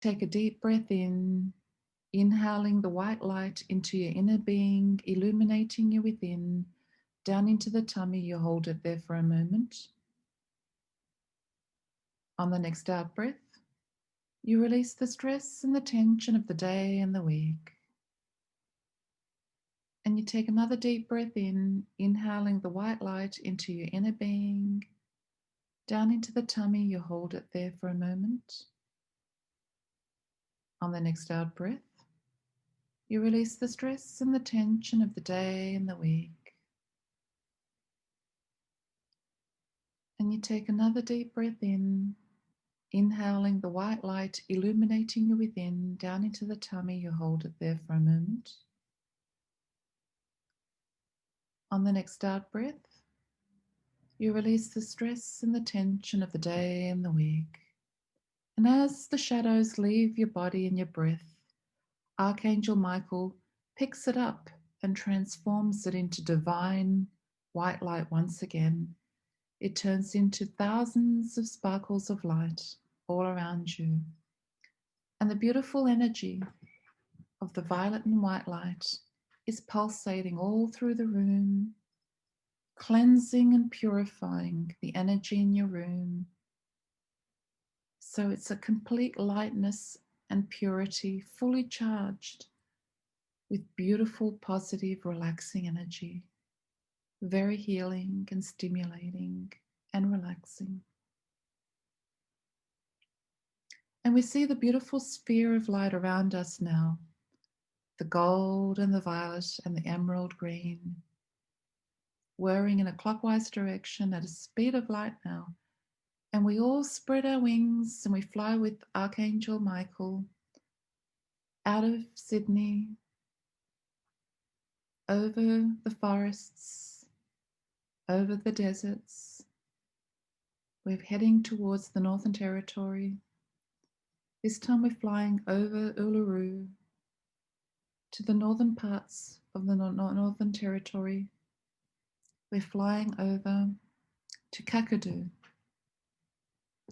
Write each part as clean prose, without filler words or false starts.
Take a deep breath in, inhaling the white light into your inner being, illuminating you within, down into the tummy. You hold it there for a moment. On the next out breath, you release the stress and the tension of the day and the week. And you take another deep breath in, inhaling the white light into your inner being, down into the tummy. You hold it there for a moment. On the next out breath, you release the stress and the tension of the day and the week. And you take another deep breath in, inhaling the white light, illuminating you within, down into the tummy. You hold it there for a moment. On the next out breath, you release the stress and the tension of the day and the week. And as the shadows leave your body and your breath, Archangel Michael picks it up and transforms it into divine white light once again. It turns into thousands of sparkles of light all around you. And the beautiful energy of the violet and white light is pulsating all through the room, cleansing and purifying the energy in your room. So it's a complete lightness and purity, fully charged with beautiful, positive, relaxing energy. Very healing and stimulating and relaxing. And we see the beautiful sphere of light around us now, the gold and the violet and the emerald green, whirring in a clockwise direction at a speed of light now. And we all spread our wings and we fly with Archangel Michael out of Sydney, over the forests, over the deserts. We're heading towards the Northern Territory. This time we're flying over Uluru to the northern parts of the Northern Territory. We're flying over to Kakadu.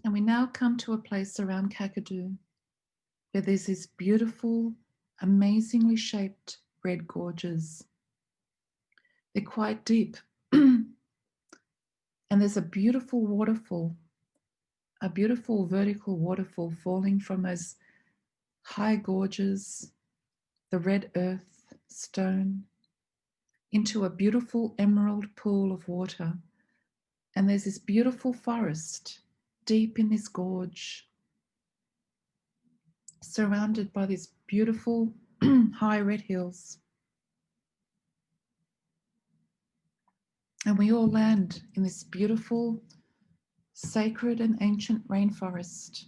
And we now come to a place around Kakadu where there's these beautiful, amazingly shaped red gorges. They're quite deep. And there's a beautiful waterfall, a beautiful vertical waterfall falling from those high gorges, the red earth, stone, into a beautiful emerald pool of water. And there's this beautiful forest deep in this gorge, surrounded by these beautiful high red hills. And we all land in this beautiful, sacred and ancient rainforest,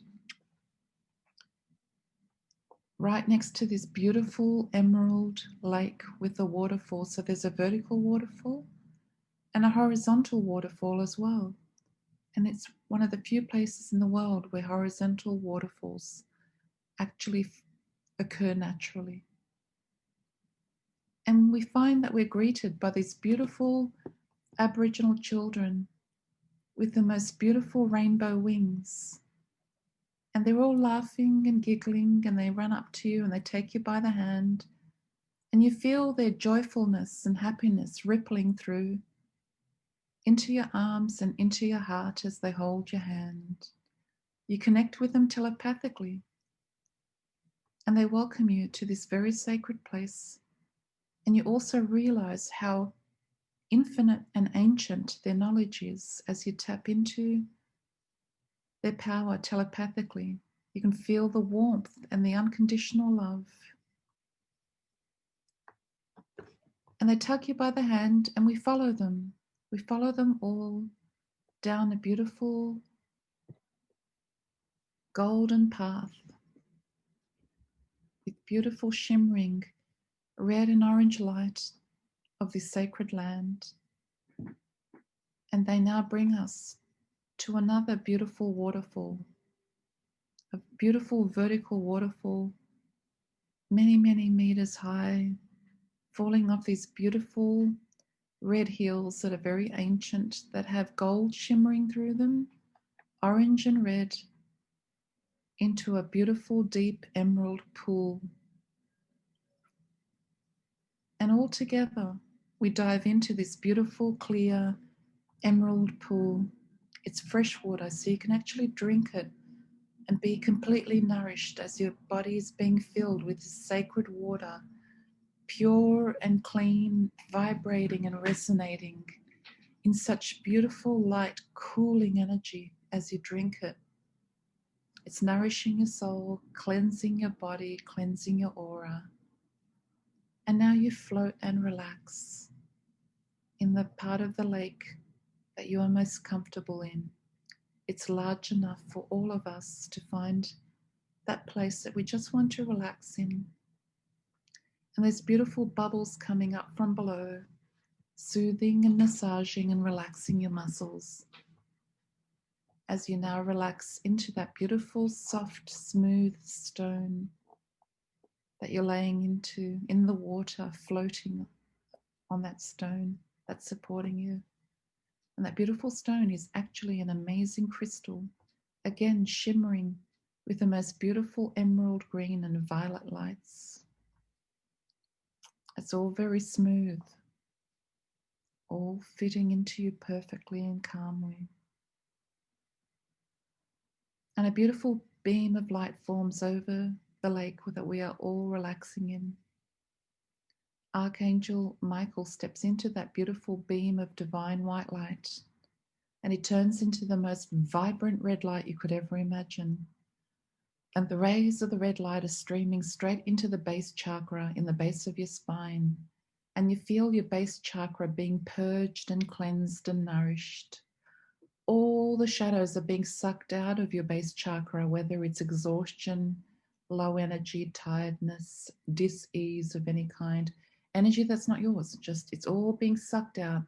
right next to this beautiful emerald lake with a waterfall. So there's a vertical waterfall and a horizontal waterfall as well. And it's one of the few places in the world where horizontal waterfalls actually occur naturally. And we find that we're greeted by these beautiful Aboriginal children with the most beautiful rainbow wings. And they're all laughing and giggling, and they run up to you and they take you by the hand. And you feel their joyfulness and happiness rippling through into your arms and into your heart as they hold your hand. You connect with them telepathically, and they welcome you to this very sacred place. And you also realize how infinite and ancient their knowledge is as you tap into their power telepathically. You can feel the warmth and the unconditional love. And they tug you by the hand, and we follow them. We follow them all down a beautiful golden path with beautiful shimmering red and orange light of this sacred land. And they now bring us to another beautiful waterfall, a beautiful vertical waterfall, many, many meters high, falling off these beautiful red hills that are very ancient, that have gold shimmering through them, orange and red. into a beautiful deep emerald pool. And all together, we dive into this beautiful, clear emerald pool. It's fresh water, so you can actually drink it and be completely nourished as your body is being filled with this sacred water, pure and clean, vibrating and resonating in such beautiful, light, cooling energy as you drink it. It's nourishing your soul, cleansing your body, cleansing your aura. And now you float and relax in the part of the lake that you are most comfortable in. It's large enough for all of us to find that place that we just want to relax in. And there's beautiful bubbles coming up from below, soothing and massaging and relaxing your muscles. As you now relax into that beautiful, soft, smooth stone that you're laying into in the water, floating on that stone that's supporting you. And that beautiful stone is actually an amazing crystal, again shimmering with the most beautiful emerald green and violet lights. It's all very smooth, all fitting into you perfectly and calmly. And a beautiful beam of light forms over the lake that we are all relaxing in. Archangel Michael steps into that beautiful beam of divine white light, and he turns into the most vibrant red light you could ever imagine. And the rays of the red light are streaming straight into the base chakra in the base of your spine. And you feel your base chakra being purged and cleansed and nourished. All the shadows are being sucked out of your base chakra, whether it's exhaustion, low energy, tiredness, dis-ease of any kind, energy that's not yours, just it's all being sucked out.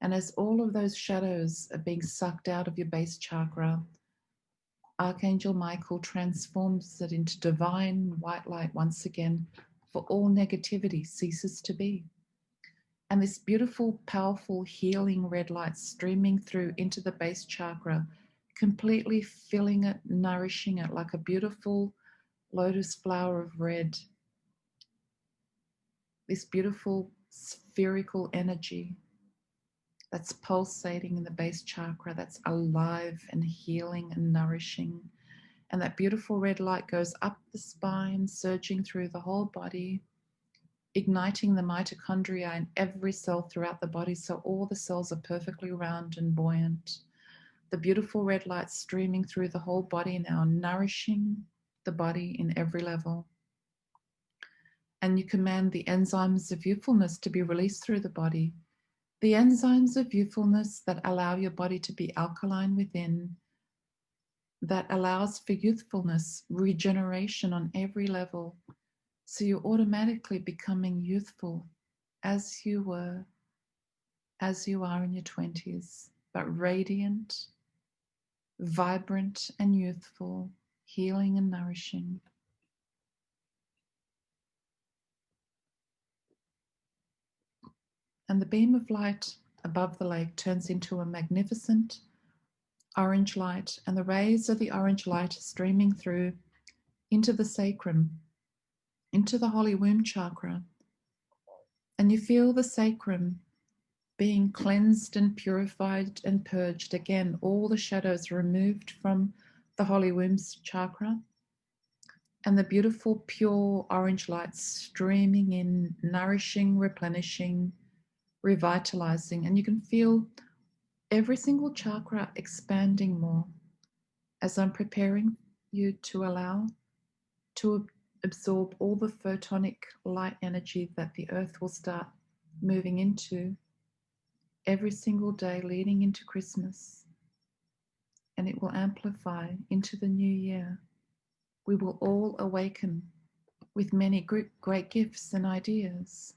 And as all of those shadows are being sucked out of your base chakra, Archangel Michael transforms it into divine white light once again, for all negativity ceases to be. And this beautiful, powerful, healing red light streaming through into the base chakra, completely filling it, nourishing it like a beautiful lotus flower of red. This beautiful spherical energy that's pulsating in the base chakra, that's alive and healing and nourishing. And that beautiful red light goes up the spine, surging through the whole body, igniting the mitochondria in every cell throughout the body, so all the cells are perfectly round and buoyant. The beautiful red light streaming through the whole body now, nourishing the body in every level. And you command the enzymes of youthfulness to be released through the body. The enzymes of youthfulness that allow your body to be alkaline within, that allows for youthfulness, regeneration on every level. So you're automatically becoming youthful as you were, as you are in your 20s, but radiant, vibrant and youthful, healing and nourishing. And the beam of light above the lake turns into a magnificent orange light, and the rays of the orange light are streaming through into the sacrum, into the holy womb chakra. And you feel the sacrum being cleansed and purified and purged. Again, all the shadows removed from the holy womb chakra, and the beautiful pure orange light streaming in, nourishing, replenishing, revitalizing. And you can feel every single chakra expanding more as I'm preparing you to allow to absorb all the photonic light energy that the earth will start moving into every single day leading into Christmas. And it will amplify into the new year. We will all awaken with many great gifts and ideas.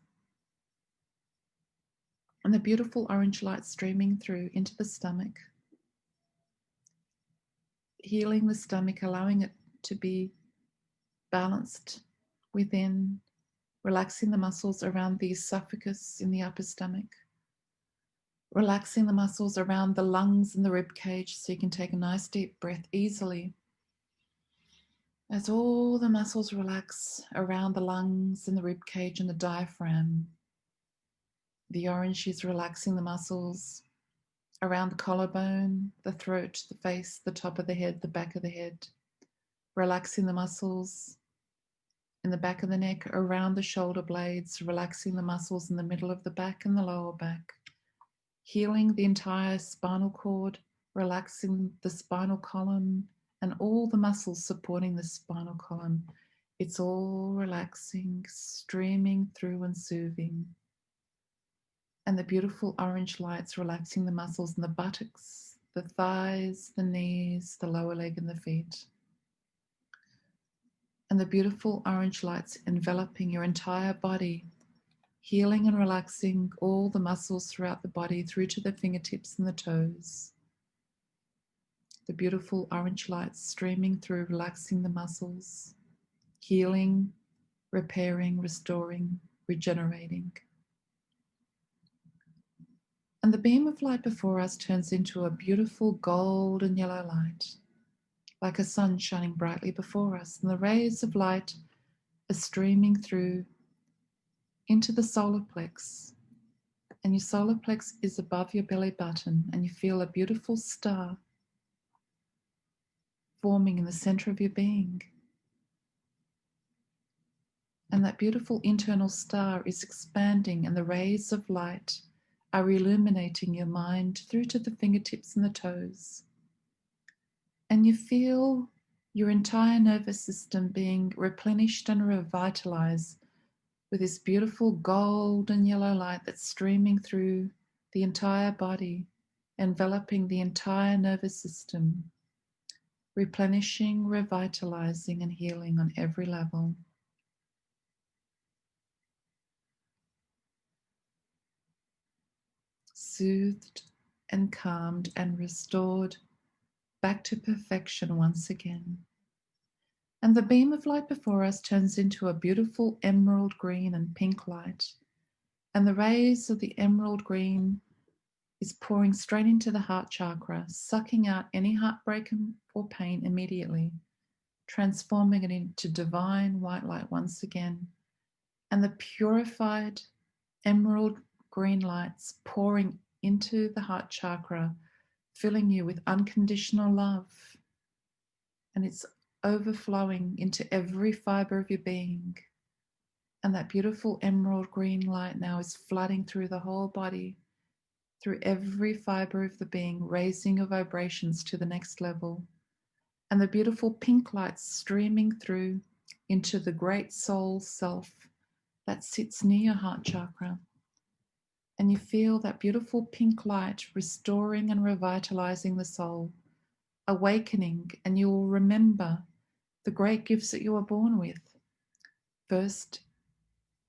And the beautiful orange light streaming through into the stomach, healing the stomach, allowing it to be balanced within, relaxing the muscles around the esophagus in the upper stomach, relaxing the muscles around the lungs and the rib cage so you can take a nice deep breath easily. As all the muscles relax around the lungs and the rib cage and the diaphragm, the orange is relaxing the muscles around the collarbone, the throat, the face, the top of the head, the back of the head, relaxing the muscles in the back of the neck, around the shoulder blades, relaxing the muscles in the middle of the back and the lower back, healing the entire spinal cord, relaxing the spinal column and all the muscles supporting the spinal column. It's all relaxing, streaming through and soothing. And the beautiful orange lights relaxing the muscles in the buttocks, the thighs, the knees, the lower leg and the feet. And the beautiful orange lights enveloping your entire body, healing and relaxing all the muscles throughout the body through to the fingertips and the toes. The beautiful orange lights streaming through, relaxing the muscles, healing, repairing, restoring, regenerating. And the beam of light before us turns into a beautiful gold and yellow light, like a sun shining brightly before us. And the rays of light are streaming through into the solar plex. And your solar plex is above your belly button, and you feel a beautiful star forming in the center of your being. And that beautiful internal star is expanding, and the rays of light are illuminating your mind through to the fingertips and the toes. And you feel your entire nervous system being replenished and revitalized with this beautiful gold and yellow light that's streaming through the entire body, enveloping the entire nervous system, replenishing, revitalizing, and healing on every level. Soothed and calmed and restored back to perfection once again. And the beam of light before us turns into a beautiful emerald green and pink light. And the rays of the emerald green is pouring straight into the heart chakra, sucking out any heartbreak or pain immediately, transforming it into divine white light once again. And the purified emerald green lights pouring into the heart chakra, filling you with unconditional love. And it's overflowing into every fiber of your being. And that beautiful emerald green light now is flooding through the whole body, through every fiber of the being, raising your vibrations to the next level. And the beautiful pink light streaming through into the great soul self that sits near your heart chakra. And you feel that beautiful pink light restoring and revitalizing the soul, awakening, and you will remember the great gifts that you were born with, first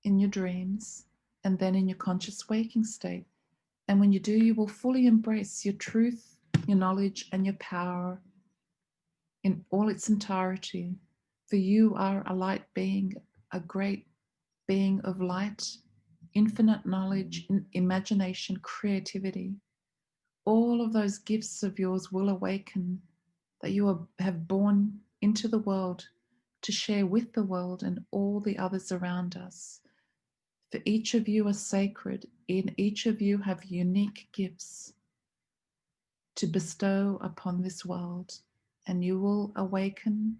in your dreams and then in your conscious waking state. And when you do, you will fully embrace your truth, your knowledge, and your power in all its entirety. For you are a light being, a great being of light, infinite knowledge, imagination, creativity. All of those gifts of yours will awaken that you have born into the world to share with the world and all the others around us. For each of you are sacred. In each of you have unique gifts to bestow upon this world, and you will awaken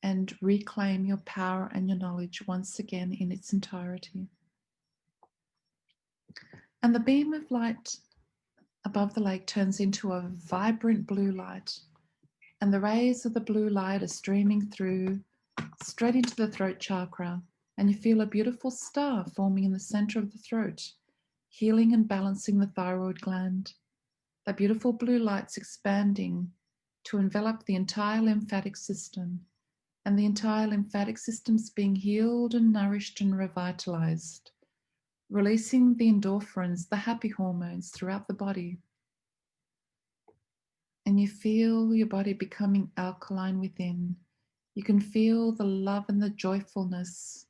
and reclaim your power and your knowledge once again in its entirety. And the beam of light above the lake turns into a vibrant blue light, and the rays of the blue light are streaming through straight into the throat chakra, and you feel a beautiful star forming in the center of the throat, healing and balancing the thyroid gland. That beautiful blue light's expanding to envelop the entire lymphatic system, and the entire lymphatic system's being healed and nourished and revitalized, releasing the endorphins, the happy hormones throughout the body. And you feel your body becoming alkaline within. You can feel the love and the joyfulness,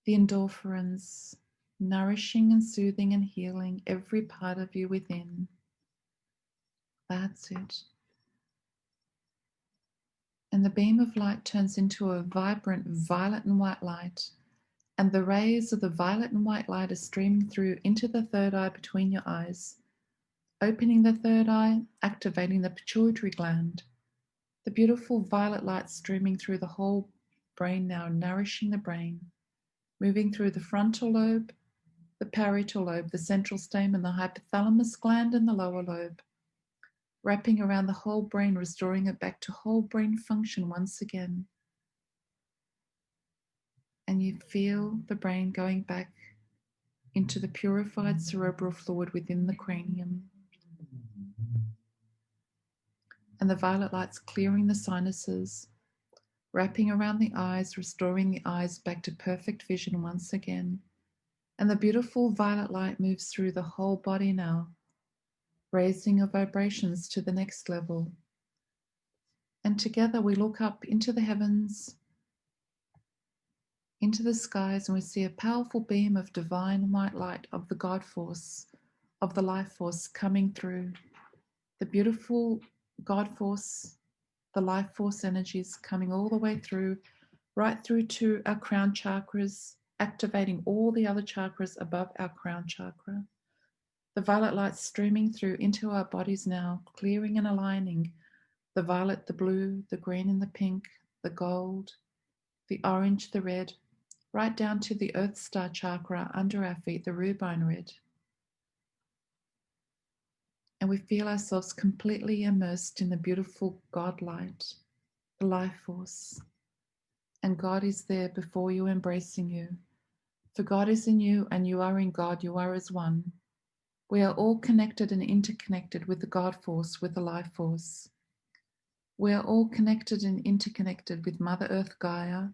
the endorphins, nourishing and soothing and healing every part of you within. That's it. And the beam of light turns into a vibrant violet and white light. And the rays of the violet and white light are streaming through into the third eye between your eyes, opening the third eye, activating the pituitary gland. The beautiful violet light streaming through the whole brain now, nourishing the brain, moving through the frontal lobe, the parietal lobe, the central stamen, the hypothalamus gland, and the lower lobe, wrapping around the whole brain, restoring it back to whole brain function once again. And you feel the brain going back into the purified cerebral fluid within the cranium. And the violet light's clearing the sinuses, wrapping around the eyes, restoring the eyes back to perfect vision once again. And the beautiful violet light moves through the whole body now, raising your vibrations to the next level. And together we look up into the heavens, into the skies, and we see a powerful beam of divine white light of the God force, of the life force coming through. The beautiful God force, the life force energies coming all the way through, right through to our crown chakras, activating all the other chakras above our crown chakra. The violet light streaming through into our bodies now, clearing and aligning the violet, the blue, the green and the pink, the gold, the orange, the red, right down to the Earth Star chakra under our feet, the rubine red. And we feel ourselves completely immersed in the beautiful God light, the life force. And God is there before you, embracing you. For God is in you and you are in God, you are as one. We are all connected and interconnected with the God force, with the life force. We are all connected and interconnected with Mother Earth Gaia,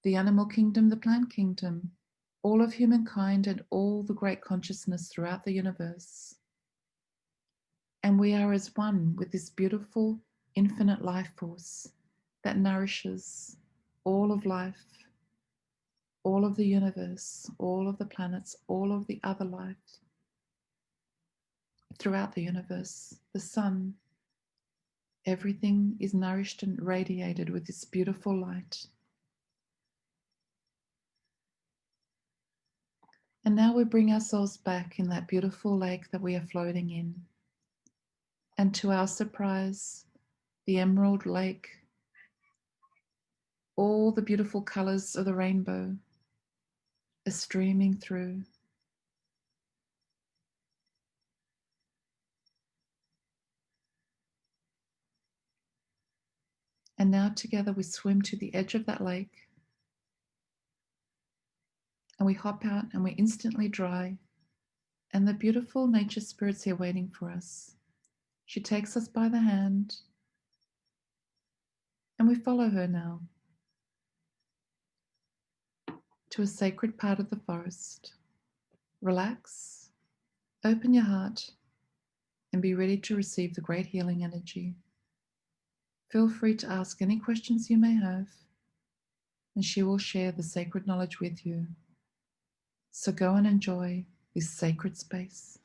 the animal kingdom, the plant kingdom, all of humankind and all the great consciousness throughout the universe. And we are as one with this beautiful infinite life force that nourishes all of life, all of the universe, all of the planets, all of the other life throughout the universe, the sun. Everything is nourished and radiated with this beautiful light. And now we bring ourselves back in that beautiful lake that we are floating in. And to our surprise, the emerald lake, all the beautiful colors of the rainbow are streaming through. And now together we swim to the edge of that lake and we hop out and we're instantly dry. And the beautiful nature spirit's here waiting for us. She takes us by the hand and we follow her now to a sacred part of the forest. Relax, open your heart, and be ready to receive the great healing energy. Feel free to ask any questions you may have, and she will share the sacred knowledge with you. So go and enjoy this sacred space.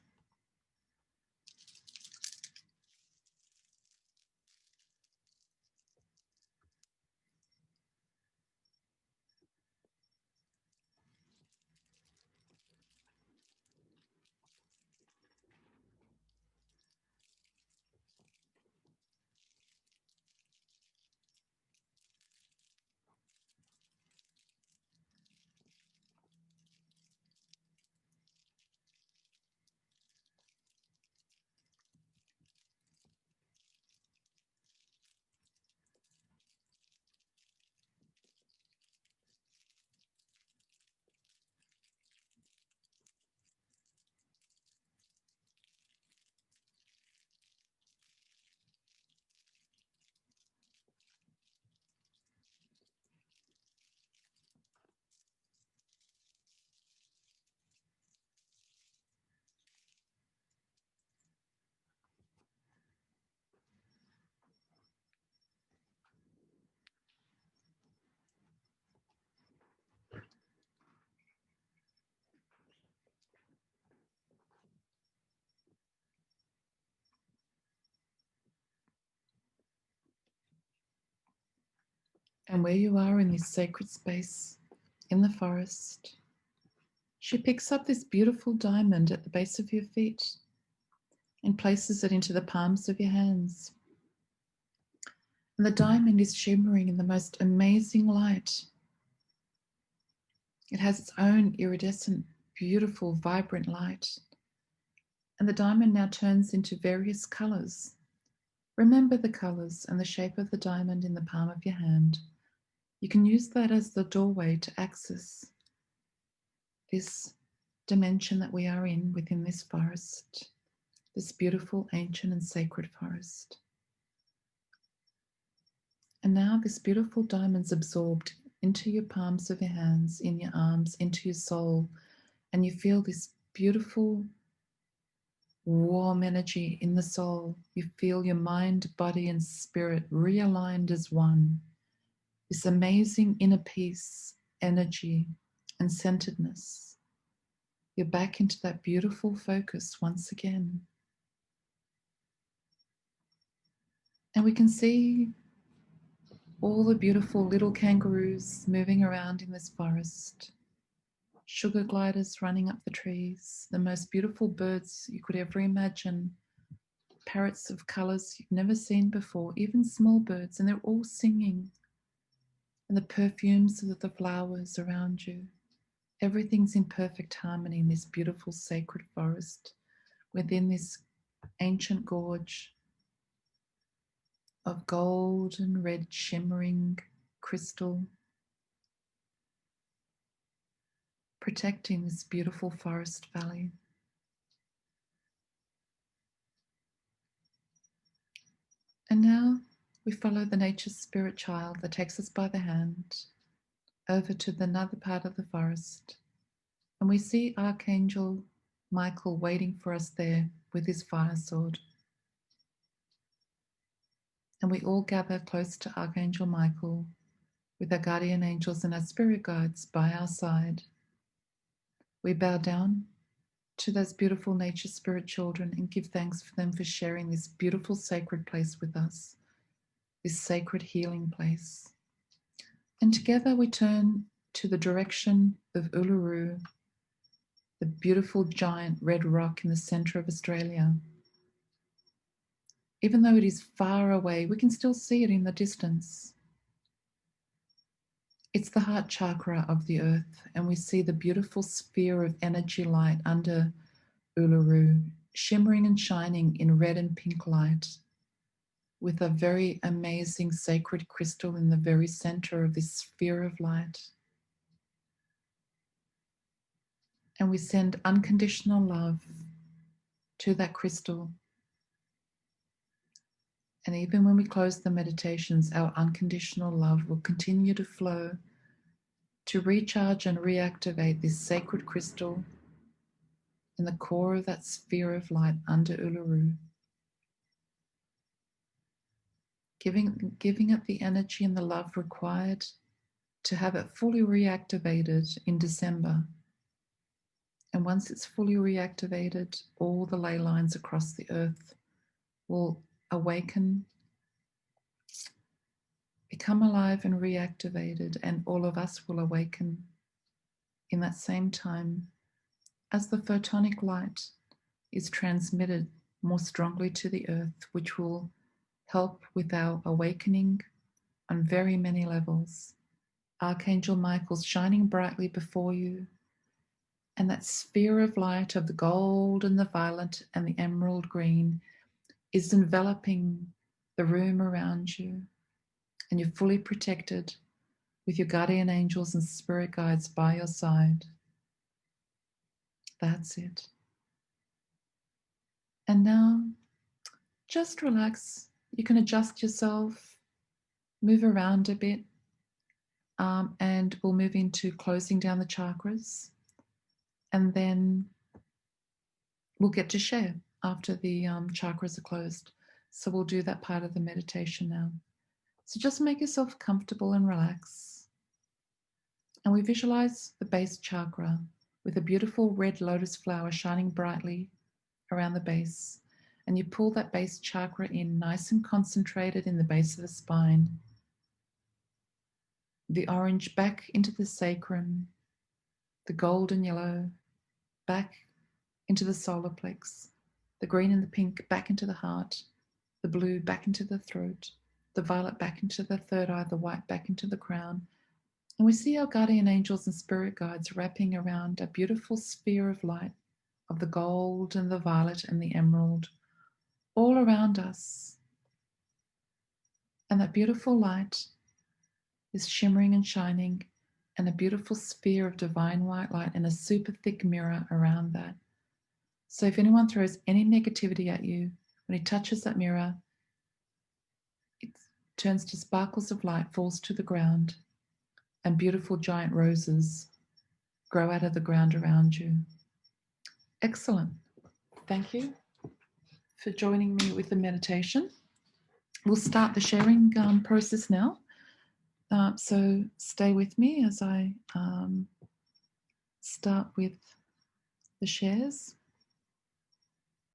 And where you are in this sacred space in the forest, she picks up this beautiful diamond at the base of your feet and places it into the palms of your hands. And the diamond is shimmering in the most amazing light. It has its own iridescent, beautiful, vibrant light. And the diamond now turns into various colors. Remember the colors and the shape of the diamond in the palm of your hand. You can use that as the doorway to access this dimension that we are in within this forest, this beautiful, ancient, and sacred forest. And now this beautiful diamond's absorbed into your palms of your hands, in your arms, into your soul, and you feel this beautiful, warm energy in the soul. You feel your mind, body, and spirit realigned as one. This amazing inner peace, energy, and centeredness. You're back into that beautiful focus once again. And we can see all the beautiful little kangaroos moving around in this forest. Sugar gliders running up the trees, the most beautiful birds you could ever imagine. Parrots of colors you've never seen before, even small birds, and they're all singing. And the perfumes of the flowers around you. Everything's in perfect harmony in this beautiful sacred forest within this ancient gorge of gold and red shimmering crystal, protecting this beautiful forest valley. And now we follow the nature spirit child that takes us by the hand over to another part of the forest. And we see Archangel Michael waiting for us there with his fire sword. And we all gather close to Archangel Michael with our guardian angels and our spirit guides by our side. We bow down to those beautiful nature spirit children and give thanks for them for sharing this beautiful sacred place with us, this sacred healing place. And together we turn to the direction of Uluru, the beautiful giant red rock in the center of Australia. Even though it is far away, we can still see it in the distance. It's the heart chakra of the earth, and we see the beautiful sphere of energy light under Uluru, shimmering and shining in red and pink light, with a very amazing sacred crystal in the very center of this sphere of light. And we send unconditional love to that crystal. And even when we close the meditations, our unconditional love will continue to flow to recharge and reactivate this sacred crystal in the core of that sphere of light under Uluru. Giving it the energy and the love required to have it fully reactivated in December. And once it's fully reactivated, all the ley lines across the earth will awaken, become alive and reactivated, and all of us will awaken in that same time as the photonic light is transmitted more strongly to the earth, which will help with our awakening on very many levels. Archangel Michael's shining brightly before you, and that sphere of light of the gold and the violet and the emerald green is enveloping the room around you, and you're fully protected with your guardian angels and spirit guides by your side. That's it. And now, just relax. You can adjust yourself, move around a bit, and we'll move into closing down the chakras. And then we'll get to share after the chakras are closed. So we'll do that part of the meditation now. So just make yourself comfortable and relax. And we visualize the base chakra with a beautiful red lotus flower shining brightly around the base. And you pull that base chakra in nice and concentrated in the base of the spine. the orange back into the sacrum, the golden yellow back into the solar plex, the green and the pink back into the heart, the blue back into the throat, the violet back into the third eye, the white back into the crown. And we see our guardian angels and spirit guides wrapping around a beautiful sphere of light of the gold and the violet and the emerald all around us. And that beautiful light is shimmering and shining, and a beautiful sphere of divine white light and a super thick mirror around that. So if anyone throws any negativity at you, when he touches that mirror, it turns to sparkles of light, falls to the ground, and beautiful giant roses grow out of the ground around you. Excellent. Thank you for joining me with the meditation. We'll start the sharing process now. So stay with me as I start with the shares.